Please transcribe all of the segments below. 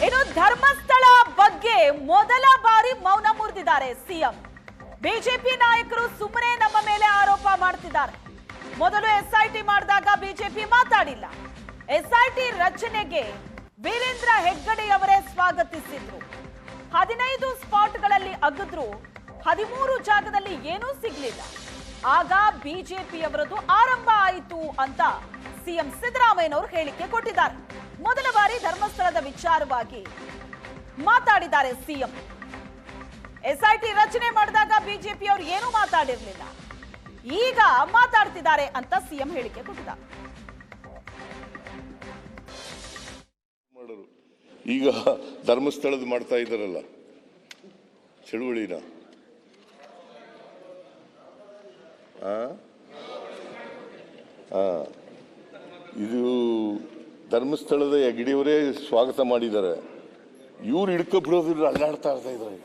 ಇನ್ನು ಧರ್ಮಸ್ಥಳ ಬಗ್ಗೆ ಮೊದಲ ಬಾರಿ ಮೌನ ಮುರಿದಿದ್ದಾರೆ ಸಿಎಂ. ಬಿಜೆಪಿ ನಾಯಕರು ಸುಮ್ಮನೆ ನಮ್ಮ ಮೇಲೆ ಆರೋಪ ಮಾಡ್ತಿದ್ದಾರೆ. ಮೊದಲು ಎಸ್ಐಟಿ ಮಾಡಿದಾಗ ಬಿಜೆಪಿ ಮಾತಾಡಿಲ್ಲ. ಎಸ್ಐಟಿ ರಚನೆಗೆ ವೀರೇಂದ್ರ ಹೆಗ್ಗಡೆಯವರೇ ಸ್ವಾಗತಿಸಿದ್ರು. 15 ಸ್ಪಾಟ್ಗಳಲ್ಲಿ ಅಗದ್ರು, 13 ಜಾಗದಲ್ಲಿ ಏನೂ ಸಿಗ್ಲಿಲ್ಲ. ಆಗ ಬಿಜೆಪಿಯವರದು ಆರಂಭ ಆಯಿತು ಅಂತ ಸಿಎಂ ಸಿದ್ದರಾಮಯ್ಯನವರು ಹೇಳಿಕೆ ಕೊಟ್ಟಿದ್ದಾರೆ. ಮೊದಲ ಬಾರಿ ಧರ್ಮಸ್ಥಳದ ವಿಚಾರವಾಗಿ ಮಾತಾಡಿದ್ದಾರೆ ಸಿಎಂ. ಎಸ್ಐಟಿ ರಚನೆ ಮಾಡಿದಾಗ ಬಿಜೆಪಿಯವರು ಏನೂ ಮಾತಾಡಿರಲಿಲ್ಲ, ಈಗ ಮಾತಾಡ್ತಿದ್ದಾರೆ ಅಂತ ಸಿಎಂ ಹೇಳಿಕೆ ಕೊಟ್ಟಿದ್ದಾರೆ. ಈಗ ಧರ್ಮಸ್ಥಳದ ಮಾಡ್ತಾ ಇದ್ದಾರಲ್ಲ ಚಳುವಳಿನ, ಇದು ಧರ್ಮಸ್ಥಳದ ಹೆಗ್ಗಡೆಯವರೇ ಸ್ವಾಗತ ಮಾಡಿದ್ದಾರೆ. ಇವ್ರು ಹಿಡ್ಕೊಬಿಡೋದ್ರ ಅಲ್ಲಾಡ್ತಾ ಇದ್ದಾರೆ.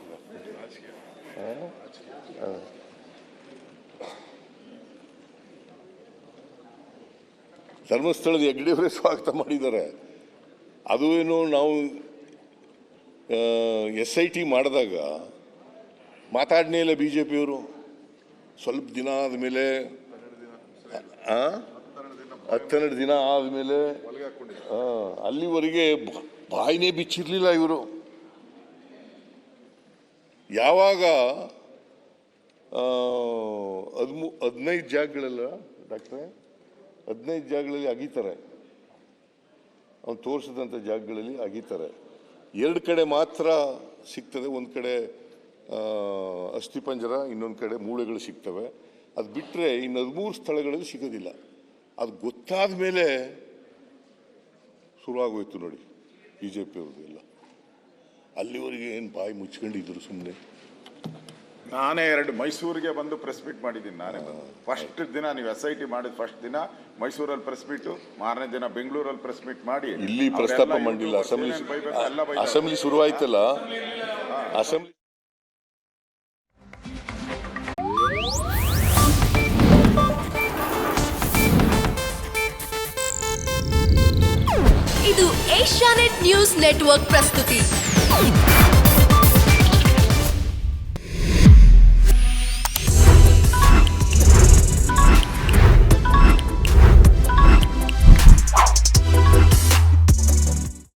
ಧರ್ಮಸ್ಥಳದ ಹೆಗ್ಗಡೆಯವರೇ ಸ್ವಾಗತ ಮಾಡಿದ್ದಾರೆ. ಅದು ಏನು, ನಾವು SIT ಮಾಡಿದಾಗ ಮಾತಾಡನೇ ಇಲ್ಲ ಬಿಜೆಪಿಯವರು. ಸ್ವಲ್ಪ ದಿನ ಆದಮೇಲೆ 12 ದಿನ ಆದಮೇಲೆ ಅಲ್ಲಿವರೆಗೆ ಬಾಯಿನೇ ಬಿಚ್ಚಿರ್ಲಿಲ್ಲ ಇವರು. ಯಾವಾಗ 15 ಜಾಗಗಳೆಲ್ಲ ಡಾಕ್ಟ್ರೆ 15 ಜಾಗಗಳಲ್ಲಿ ಅಗೀತಾರೆ, ಅವ್ನು ತೋರಿಸಿದಂಥ ಜಾಗಗಳಲ್ಲಿ ಅಗೀತಾರೆ. 2 ಕಡೆ ಮಾತ್ರ ಸಿಗ್ತದೆ. ಒಂದು ಕಡೆ ಅಸ್ಥಿಪಂಜರ, ಇನ್ನೊಂದು ಕಡೆ ಮೂಳೆಗಳು ಸಿಗ್ತವೆ. ಅದು ಬಿಟ್ಟರೆ ಇನ್ನು 13 ಸ್ಥಳಗಳಲ್ಲಿ ಸಿಗೋದಿಲ್ಲ. ಅದು ಗೊತ್ತಾದ ಮೇಲೆ ಶುರುವಾಗೋಯ್ತು ನೋಡಿ ಬಿಜೆಪಿಯವ್ರದ್ದು ಎಲ್ಲ. ಅಲ್ಲಿವರೆಗೆ ಏನು ಬಾಯಿ ಮುಚ್ಕೊಂಡಿದ್ರು ಸುಮ್ಮನೆ. ನಾನೇ ಮೈಸೂರಿಗೆ ಬಂದು ಪ್ರೆಸ್ ಮೀಟ್ ಮಾಡಿದ್ದೀನಿ. ನಾನೇ ಫಸ್ಟ್ ದಿನ ನೀವು SIT ಮಾಡಿದ ಫಸ್ಟ್ ದಿನ ಮೈಸೂರಲ್ಲಿ ಪ್ರೆಸ್ ಮೀಟು, ಮಾರನೇ ದಿನ ಬೆಂಗಳೂರಲ್ಲಿ ಪ್ರೆಸ್ ಮೀಟ್ ಮಾಡಿ ಇಲ್ಲಿ ಪ್ರಸ್ತಾಪ ಮಾಡಿಲ್ಲ. ಅಸೆಂಬ್ಲಿ ಶುರುವಾಯ್ತಲ್ಲ, ಅಸೆಂಬ್ಲಿ ಇದು ಏಷ್ಯಾನೆಟ್ ನ್ಯೂಸ್ ನೆಟ್ವರ್ಕ್ ಪ್ರಸ್ತುತಿ.